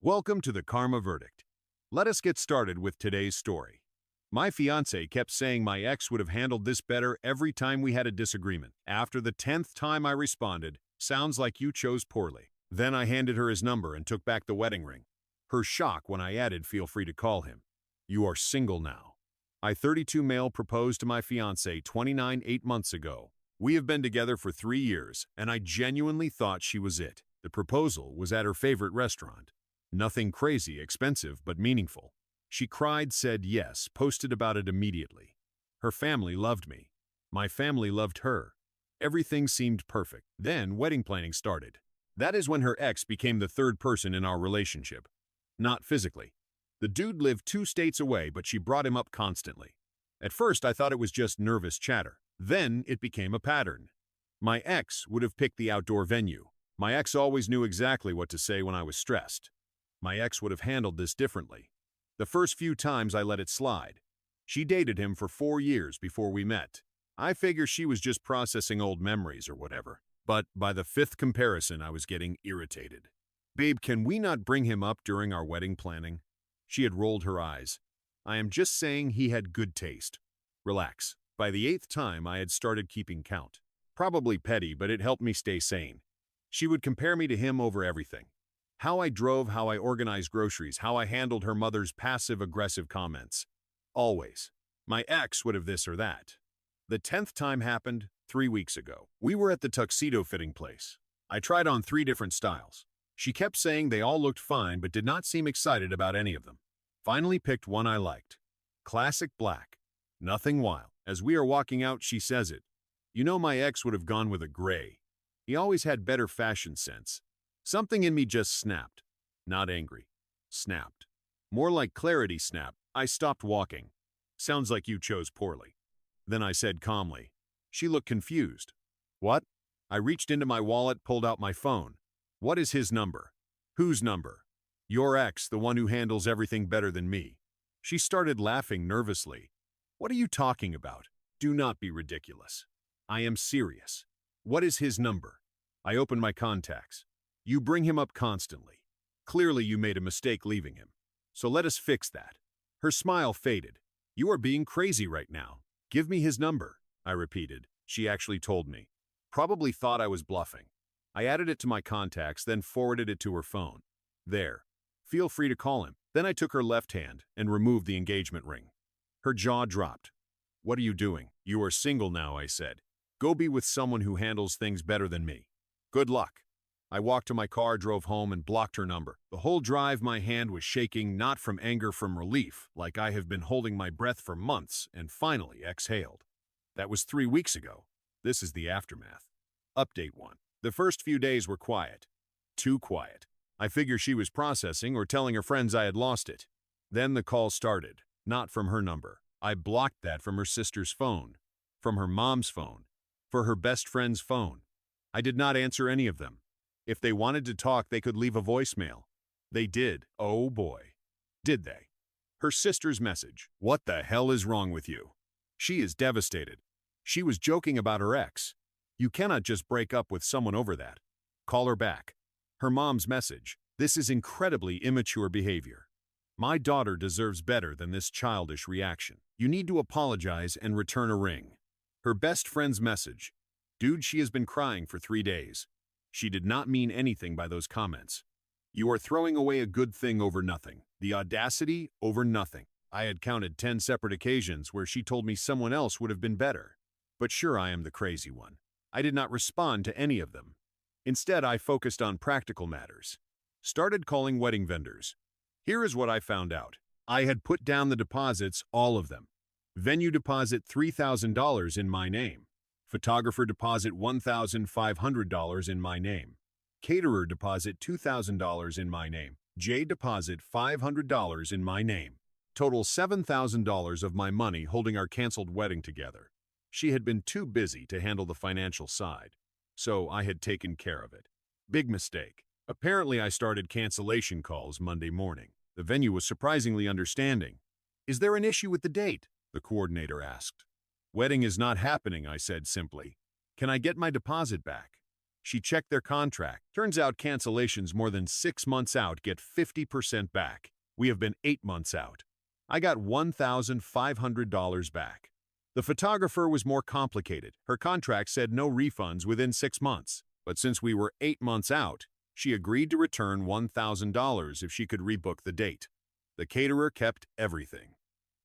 Welcome to the Karma Verdict. Let us get started with today's story. My fiancé kept saying my ex would have handled this better every time we had a disagreement. After the 10th time I responded, "Sounds like you chose poorly." Then I handed her his number and took back the wedding ring. Her shock when I added, "Feel free to call him. You are single now." I 32 male proposed to my fiancé 29 8 months ago. We have been together for 3 years, and I genuinely thought she was it. The proposal was at her favorite restaurant. Nothing crazy expensive, but meaningful. She cried, said yes, posted about it immediately. Her family loved me. My family loved her. Everything seemed perfect. Then wedding planning started. That is when her ex became the third person in our relationship. Not physically. The dude lived 2 states away, but she brought him up constantly. At first, I thought it was just nervous chatter. Then it became a pattern. My ex would have picked the outdoor venue. My ex always knew exactly what to say when I was stressed. My ex would have handled this differently. The first few times I let it slide. She dated him for 4 years before we met. I figure she was just processing old memories or whatever. But by the 5th comparison, I was getting irritated. "Babe, can we not bring him up during our wedding planning?" She had rolled her eyes. "I am just saying he had good taste." Relax. By the 8th time, I had started keeping count. Probably petty, but it helped me stay sane. She would compare me to him over everything. How I drove, how I organized groceries, how I handled her mother's passive-aggressive comments. Always. My ex would have this or that. The 10th time happened 3 weeks ago. We were at the tuxedo fitting place. I tried on 3 different styles. She kept saying they all looked fine but did not seem excited about any of them. Finally picked one I liked. Classic black. Nothing wild. As we are walking out, she says it. "You know, my ex would have gone with a gray. He always had better fashion sense." Something in me just snapped. Not angry. Snapped. More like clarity snapped. I stopped walking. "Sounds like you chose poorly." Then I said calmly. She looked confused. "What?" I reached into my wallet, pulled out my phone. "What is his number?" "Whose number?" "Your ex, the one who handles everything better than me." She started laughing nervously. "What are you talking about? Do not be ridiculous." "I am serious." "What is his number?" I opened my contacts. "You bring him up constantly. Clearly you made a mistake leaving him. So let us fix that." Her smile faded. "You are being crazy right now. Give me his number," I repeated. She actually told me. Probably thought I was bluffing. I added it to my contacts, then forwarded it to her phone. "There. Feel free to call him." Then I took her left hand and removed the engagement ring. Her jaw dropped. "What are you doing?" "You are single now," I said. "Go be with someone who handles things better than me. Good luck." I walked to my car, drove home, and blocked her number. The whole drive my hand was shaking, not from anger, from relief, like I have been holding my breath for months, and finally exhaled. That was 3 weeks ago. This is the aftermath. Update 1. The first few days were quiet. Too quiet. I figured she was processing or telling her friends I had lost it. Then the call started, not from her number. I blocked that from her sister's phone, from her mom's phone, for her best friend's phone. I did not answer any of them. If they wanted to talk, they could leave a voicemail. They did. Oh boy. Did they? Her sister's message. "What the hell is wrong with you?" She is devastated. She was joking about her ex. You cannot just break up with someone over that. Call her back. Her mom's message. "This is incredibly immature behavior. My daughter deserves better than this childish reaction. You need to apologize and return a ring." Her best friend's message. "Dude, she has been crying for 3 days. She did not mean anything by those comments. You are throwing away a good thing over nothing. The audacity over nothing." I had counted 10 separate occasions where she told me someone else would have been better. But sure, I am the crazy one. I did not respond to any of them. Instead, I focused on practical matters. Started calling wedding vendors. Here is what I found out. I had put down the deposits, all of them. Venue deposit $3,000 in my name. Photographer deposit $1,500 in my name. Caterer deposit $2,000 in my name. J deposit $500 in my name. Total $7,000 of my money holding our canceled wedding together. She had been too busy to handle the financial side, so I had taken care of it. Big mistake. Apparently I started cancellation calls Monday morning. The venue was surprisingly understanding. "Is there an issue with the date?" the coordinator asked. "Wedding is not happening," I said simply. "Can I get my deposit back?" She checked their contract. Turns out cancellations more than 6 months out get 50% back. We have been 8 months out. I got $1,500 back. The photographer was more complicated. Her contract said no refunds within 6 months. But since we were 8 months out, she agreed to return $1,000 if she could rebook the date. The caterer kept everything.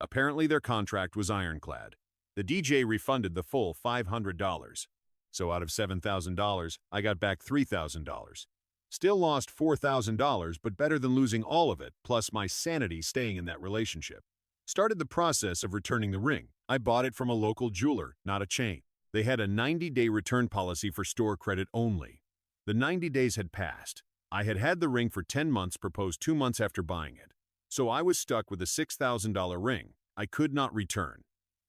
Apparently their contract was ironclad. The DJ refunded the full $500. So out of $7,000, I got back $3,000. Still lost $4,000, but better than losing all of it, plus my sanity staying in that relationship. Started the process of returning the ring. I bought it from a local jeweler, not a chain. They had a 90-day return policy for store credit only. The 90 days had passed. I had had the ring for 10 months, proposed 2 months after buying it. So I was stuck with a $6,000 ring I could not return.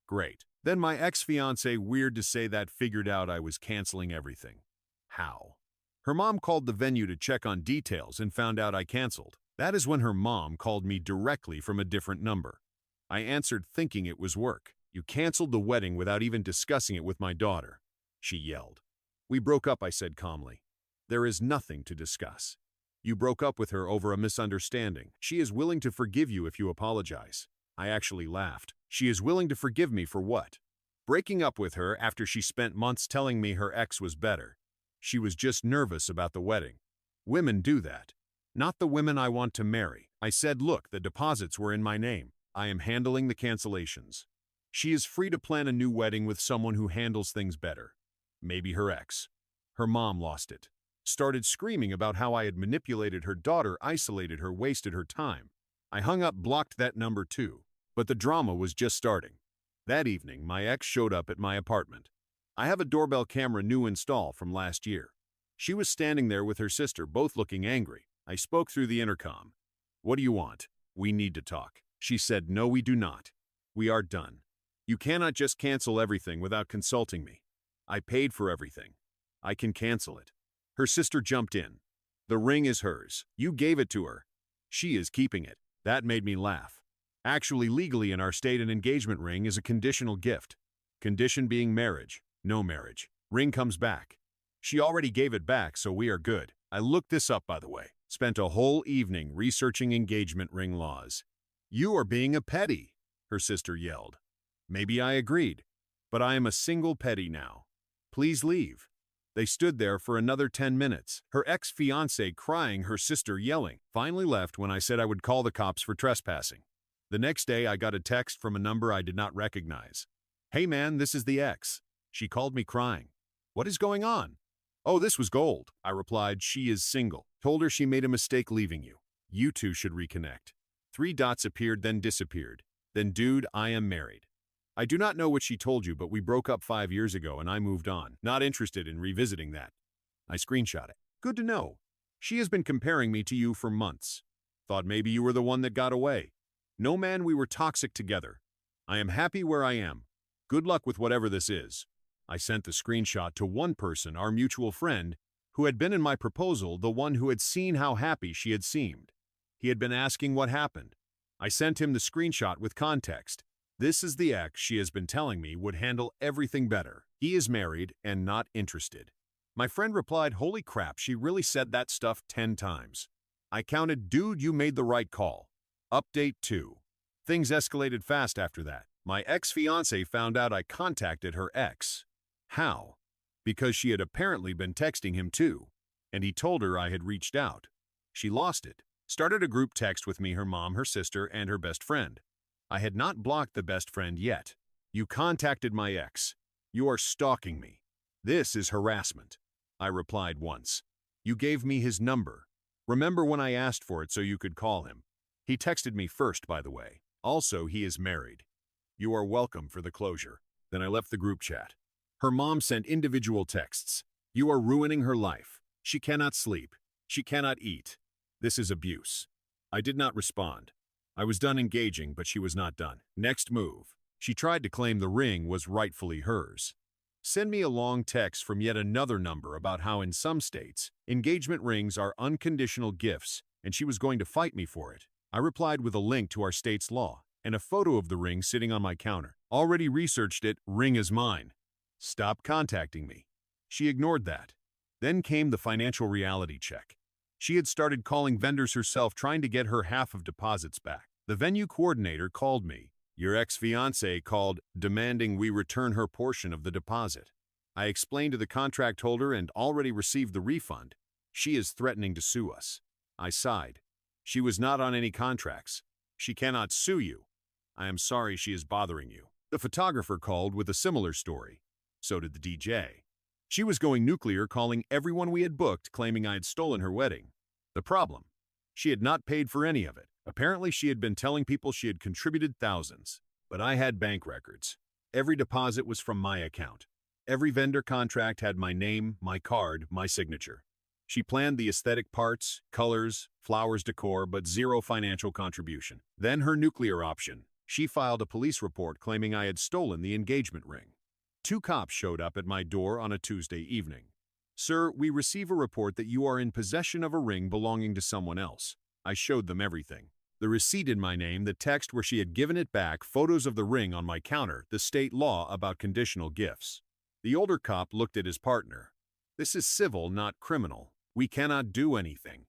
Great. Then my ex-fiancée, weird to say that, figured out I was canceling everything. How? Her mom called the venue to check on details and found out I canceled. That is when her mom called me directly from a different number. I answered thinking it was work. You canceled the wedding without even discussing it with my daughter, she yelled. We broke up, I said calmly. There is nothing to discuss. You broke up with her over a misunderstanding. She is willing to forgive you if you apologize. I actually laughed. She is willing to forgive me for what? Breaking up with her after she spent months telling me her ex was better. She was just nervous about the wedding. Women do that. Not the women I want to marry. I said, look, the deposits were in my name. I am handling the cancellations. She is free to plan a new wedding with someone who handles things better. Maybe her ex. Her mom lost it. Started screaming about how I had manipulated her daughter, isolated her, wasted her time. I hung up, blocked that number too. But the drama was just starting. That evening, my ex showed up at my apartment. I have a doorbell camera new install from last year. She was standing there with her sister, both looking angry. I spoke through the intercom. What do you want? We need to talk. She said, no, we do not. We are done. You cannot just cancel everything without consulting me. I paid for everything. I can cancel it. Her sister jumped in. The ring is hers. You gave it to her. She is keeping it. That made me laugh. Actually, legally in our state, an engagement ring is a conditional gift. Condition being marriage. No marriage. Ring comes back. She already gave it back, so we are good. I looked this up, by the way. Spent a whole evening researching engagement ring laws. You are being a petty, her sister yelled. Maybe I agreed, but I am a single petty now. Please leave. They stood there for another 10 minutes, her ex-fiancée crying, her sister yelling. Finally left when I said I would call the cops for trespassing. The next day, I got a text from a number I did not recognize. Hey man, this is the ex. She called me crying. What is going on? Oh, this was gold. I replied, she is single. Told her she made a mistake leaving you. You two should reconnect. 3 dots appeared, then disappeared. Then, dude, I am married. I do not know what she told you, but we broke up 5 years ago and I moved on. Not interested in revisiting that. I screenshot it. Good to know. She has been comparing me to you for months. Thought maybe you were the one that got away. No man, we were toxic together. I am happy where I am. Good luck with whatever this is. I sent the screenshot to one person, our mutual friend, who had been in my proposal, the one who had seen how happy she had seemed. He had been asking what happened. I sent him the screenshot with context. This is the ex she has been telling me would handle everything better. He is married and not interested. My friend replied, holy crap, she really said that stuff 10 times. I counted, dude, you made the right call. Update 2. Things escalated fast after that. My ex-fiancée found out I contacted her ex. How? Because she had apparently been texting him too, and he told her I had reached out. She lost it. Started a group text with me, her mom, her sister, and her best friend. I had not blocked the best friend yet. You contacted my ex. You are stalking me. This is harassment. I replied once. You gave me his number. Remember when I asked for it so you could call him? He texted me first, by the way. Also, he is married. You are welcome for the closure. Then I left the group chat. Her mom sent individual texts. You are ruining her life. She cannot sleep. She cannot eat. This is abuse. I did not respond. I was done engaging, but she was not done. Next move. She tried to claim the ring was rightfully hers. Send me a long text from yet another number about how in some states, engagement rings are unconditional gifts, and she was going to fight me for it. I replied with a link to our state's law and a photo of the ring sitting on my counter. Already researched it, ring is mine. Stop contacting me. She ignored that. Then came the financial reality check. She had started calling vendors herself trying to get her half of deposits back. The venue coordinator called me. Your ex-fiancée called, demanding we return her portion of the deposit. I explained to the contract holder and already received the refund. She is threatening to sue us. I sighed. She was not on any contracts. She cannot sue you. I am sorry she is bothering you. The photographer called with a similar story. So did the DJ. She was going nuclear, calling everyone we had booked, claiming I had stolen her wedding. The problem? She had not paid for any of it. Apparently, she had been telling people she had contributed thousands. But I had bank records. Every deposit was from my account. Every vendor contract had my name, my card, my signature. She planned the aesthetic parts, colors, flowers decor, but zero financial contribution. Then her nuclear option. She filed a police report claiming I had stolen the engagement ring. 2 cops showed up at my door on a Tuesday evening. Sir, we receive a report that you are in possession of a ring belonging to someone else. I showed them everything. The receipt in my name, the text where she had given it back, photos of the ring on my counter, the state law about conditional gifts. The older cop looked at his partner. This is civil, not criminal. We cannot do anything.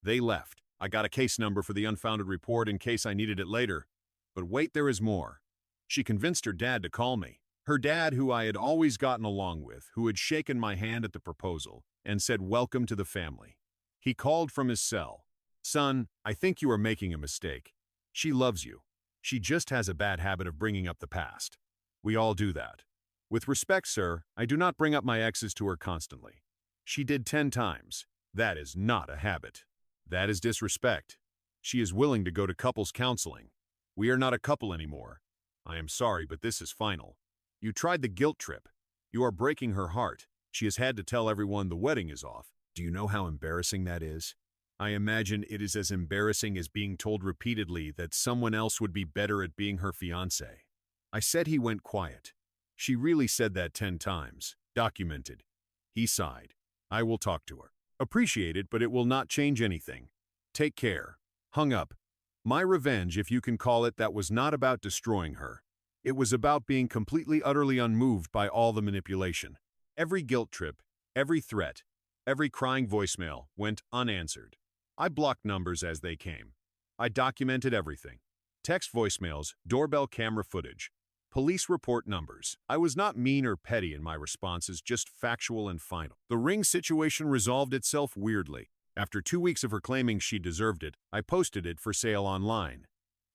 They left. I got a case number for the unfounded report in case I needed it later. But wait, there is more. She convinced her dad to call me. Her dad, who I had always gotten along with, who had shaken my hand at the proposal and said welcome to the family. He called from his cell. Son, I think you are making a mistake. She loves you. She just has a bad habit of bringing up the past. We all do that. With respect, sir, I do not bring up my exes to her constantly. She did 10 times. That is not a habit. That is disrespect. She is willing to go to couples counseling. We are not a couple anymore. I am sorry, but this is final. You tried the guilt trip. You are breaking her heart. She has had to tell everyone the wedding is off. Do you know how embarrassing that is? I imagine it is as embarrassing as being told repeatedly that someone else would be better at being her fiancé. I said. He went quiet. She really said that 10 times. Documented. He sighed. I will talk to her. Appreciate it, but it will not change anything. Take care. Hung up. My revenge, if you can call it, that was not about destroying her. It was about being completely, utterly unmoved by all the manipulation. Every guilt trip, every threat, every crying voicemail went unanswered. I blocked numbers as they came. I documented everything. Text voicemails, doorbell camera footage, police report numbers. I was not mean or petty in my responses, just factual and final. The ring situation resolved itself weirdly. After 2 weeks of her claiming she deserved it, I posted it for sale online.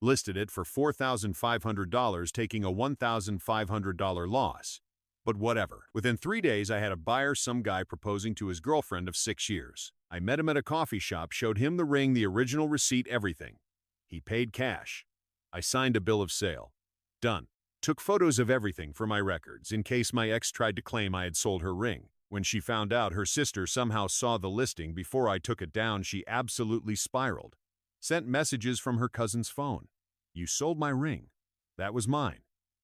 Listed it for $4,500, taking a $1,500 loss. But whatever. Within 3 days, I had a buyer, some guy proposing to his girlfriend of 6 years. I met him at a coffee shop, showed him the ring, the original receipt, everything. He paid cash. I signed a bill of sale. Done. Took photos of everything for my records in case my ex tried to claim I had sold her ring. When she found out her sister somehow saw the listing before I took it down, she absolutely spiraled. Sent messages from her cousin's phone. You sold my ring. That was mine.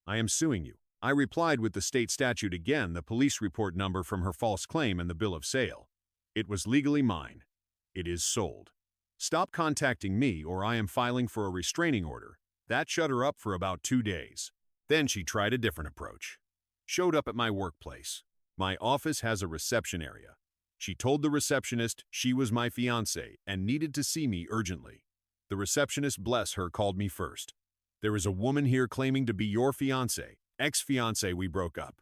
I am suing you. I replied with the state statute again, the police report number from her false claim and the bill of sale. It was legally mine. It is sold. Stop contacting me or I am filing for a restraining order. That shut her up for about 2 days. Then she tried a different approach. Showed up at my workplace. My office has a reception area. She told the receptionist she was my fiancée and needed to see me urgently. The receptionist, bless her, called me first. There is a woman here claiming to be your fiancé. Ex-fiancé, we broke up.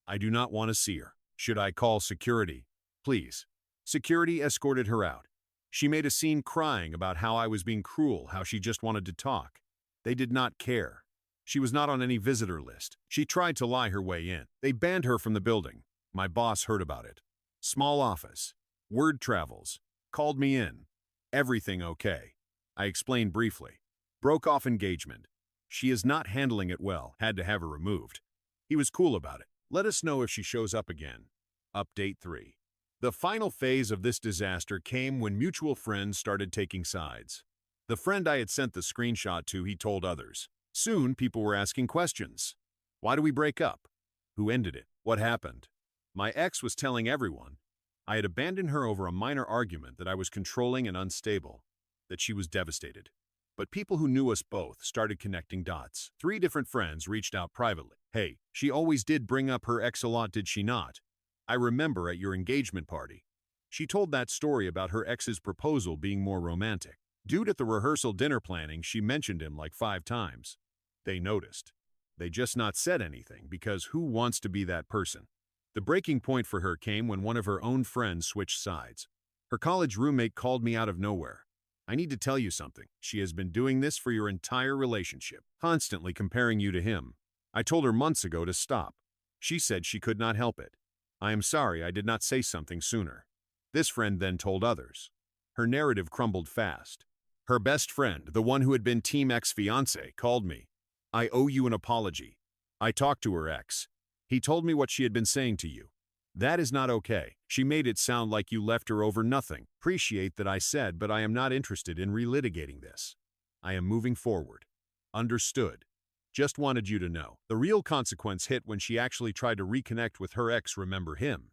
I do not want to see her. Should I call security? Please. Security escorted her out. She made a scene crying about how I was being cruel, how she just wanted to talk. They did not care. She was not on any visitor list. She tried to lie her way in. They banned her from the building. My boss heard about it. Small office. Word travels. Called me in. Everything okay. I explained briefly. Broke off engagement. She is not handling it well. Had to have her removed. He was cool about it. Let us know if she shows up again. Update 3. The final phase of this disaster came when mutual friends started taking sides. The friend I had sent the screenshot to, he told others. Soon, people were asking questions. Why do we break up? Who ended it? What happened? My ex was telling everyone. I had abandoned her over a minor argument, that I was controlling and unstable, that she was devastated. But people who knew us both started connecting dots. 3 different friends reached out privately. Hey, she always did bring up her ex a lot, did she not? I remember at your engagement party. She told that story about her ex's proposal being more romantic. Dude, at the rehearsal dinner planning, she mentioned him like 5 times. They noticed. They just not said anything because who wants to be that person? The breaking point for her came when one of her own friends switched sides. Her college roommate called me out of nowhere. I need to tell you something. She has been doing this for your entire relationship, constantly comparing you to him. I told her months ago to stop. She said she could not help it. I am sorry I did not say something sooner. This friend then told others. Her narrative crumbled fast. Her best friend, the one who had been Team Fiancée, called me. I owe you an apology. I talked to her ex. He told me what she had been saying to you. That is not okay. She made it sound like you left her over nothing. Appreciate that I said, but I am not interested in relitigating this. I am moving forward. Understood. Just wanted you to know. The real consequence hit when she actually tried to reconnect with her ex. Remember him?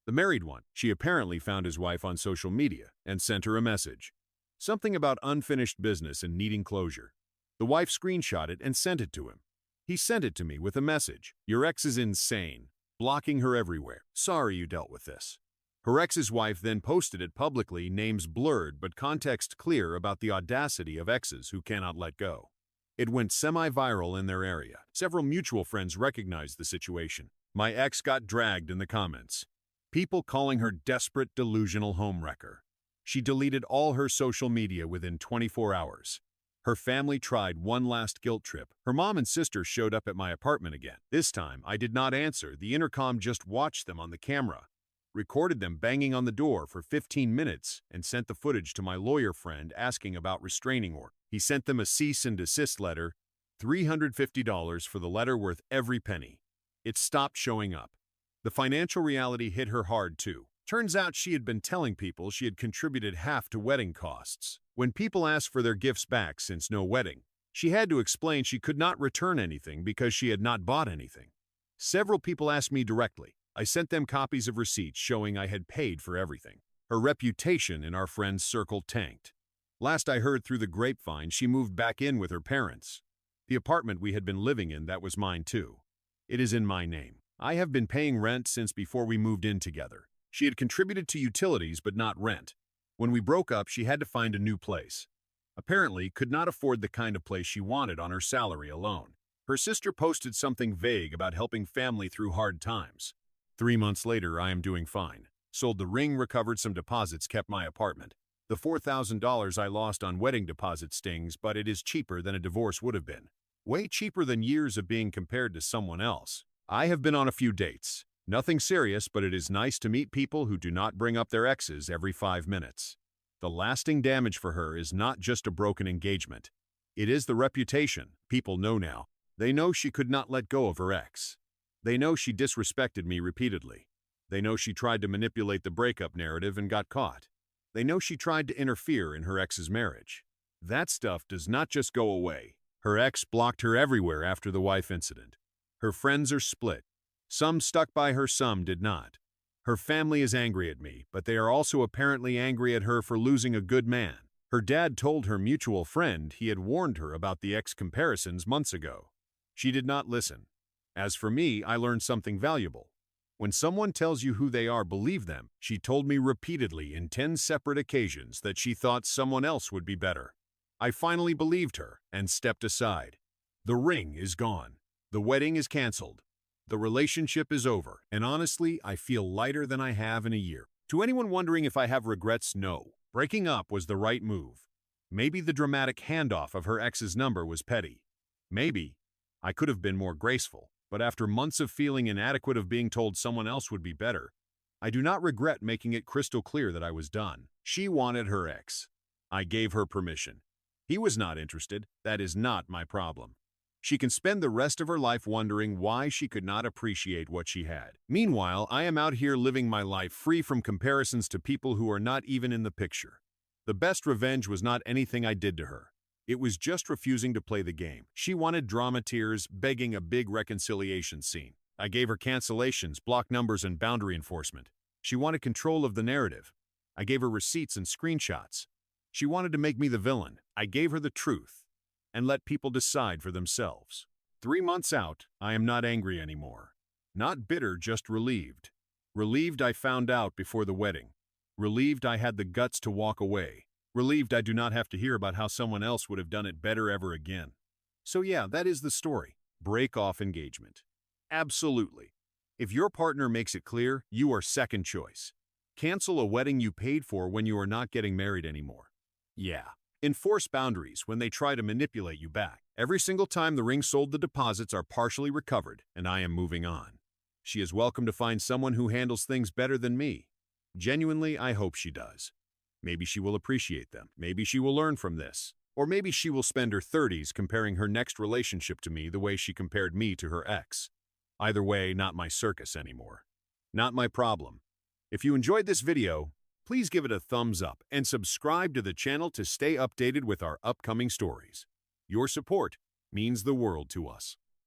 The married one. She apparently found his wife on social media and sent her a message. Something about unfinished business and needing closure. The wife screenshot it and sent it to him. He sent it to me with a message. Your ex is insane. Blocking her everywhere. Sorry you dealt with this. Her ex's wife then posted it publicly, names blurred but context clear about the audacity of exes who cannot let go. It went semi-viral in their area. Several mutual friends recognized the situation. My ex got dragged in the comments. People calling her desperate, delusional homewrecker. She deleted all her social media within 24 hours. Her family tried one last guilt trip. Her mom and sister showed up at my apartment again. This time, I did not answer. The intercom just watched them on the camera, recorded them banging on the door for 15 minutes, and sent the footage to my lawyer friend asking about restraining order. He sent them a cease and desist letter, $350 for the letter worth every penny. It stopped showing up. The financial reality hit her hard too. Turns out she had been telling people she had contributed half to wedding costs. When people asked for their gifts back since no wedding, she had to explain she could not return anything because she had not bought anything. Several people asked me directly. I sent them copies of receipts showing I had paid for everything. Her reputation in our friends' circle tanked. Last I heard through the grapevine, she moved back in with her parents. The apartment we had been living in, that was mine too. It is in my name. I have been paying rent since before we moved in together. She had contributed to utilities but not rent. When we broke up, she had to find a new place. Apparently, could not afford the kind of place she wanted on her salary alone. Her sister posted something vague about helping family through hard times. 3 months later, I am doing fine. Sold the ring, recovered some deposits, kept my apartment. The $4,000 I lost on wedding deposit stings, but it is cheaper than a divorce would have been. Way cheaper than years of being compared to someone else. I have been on a few dates. Nothing serious, but it is nice to meet people who do not bring up their exes every 5 minutes. The lasting damage for her is not just a broken engagement. It is the reputation. People know now. They know she could not let go of her ex. They know she disrespected me repeatedly. They know she tried to manipulate the breakup narrative and got caught. They know she tried to interfere in her ex's marriage. That stuff does not just go away. Her ex blocked her everywhere after the wife incident. Her friends are split. Some stuck by her, some did not. Her family is angry at me, but they are also apparently angry at her for losing a good man. Her dad told her mutual friend he had warned her about the ex comparisons months ago. She did not listen. As for me, I learned something valuable. When someone tells you who they are, believe them. She told me repeatedly in 10 separate occasions that she thought someone else would be better. I finally believed her and stepped aside. The ring is gone. The wedding is canceled. The relationship is over, and honestly, I feel lighter than I have in a year. To anyone wondering if I have regrets, no. Breaking up was the right move. Maybe the dramatic handoff of her ex's number was petty. Maybe I could have been more graceful, but after months of feeling inadequate, of being told someone else would be better, I do not regret making it crystal clear that I was done. She wanted her ex. I gave her permission. He was not interested. That is not my problem. She can spend the rest of her life wondering why she could not appreciate what she had. Meanwhile, I am out here living my life free from comparisons to people who are not even in the picture. The best revenge was not anything I did to her. It was just refusing to play the game. She wanted drama, tears, begging a big reconciliation scene. I gave her cancellations, block numbers, and boundary enforcement. She wanted control of the narrative. I gave her receipts and screenshots. She wanted to make me the villain. I gave her the truth and let people decide for themselves. 3 months out, I am not angry anymore. Not bitter, just relieved. Relieved I found out before the wedding. Relieved I had the guts to walk away. Relieved I do not have to hear about how someone else would have done it better ever again. So yeah, that is the story. Break off engagement. Absolutely. If your partner makes it clear, you are second choice. Cancel a wedding you paid for when you are not getting married anymore. Yeah. Enforce boundaries when they try to manipulate you back. Every single time the ring sold, the deposits are partially recovered, and I am moving on. She is welcome to find someone who handles things better than me. Genuinely, I hope she does. Maybe she will appreciate them. Maybe she will learn from this. Or maybe she will spend her 30s comparing her next relationship to me the way she compared me to her ex. Either way, not my circus anymore. Not my problem. If you enjoyed this video, please give it a thumbs up and subscribe to the channel to stay updated with our upcoming stories. Your support means the world to us.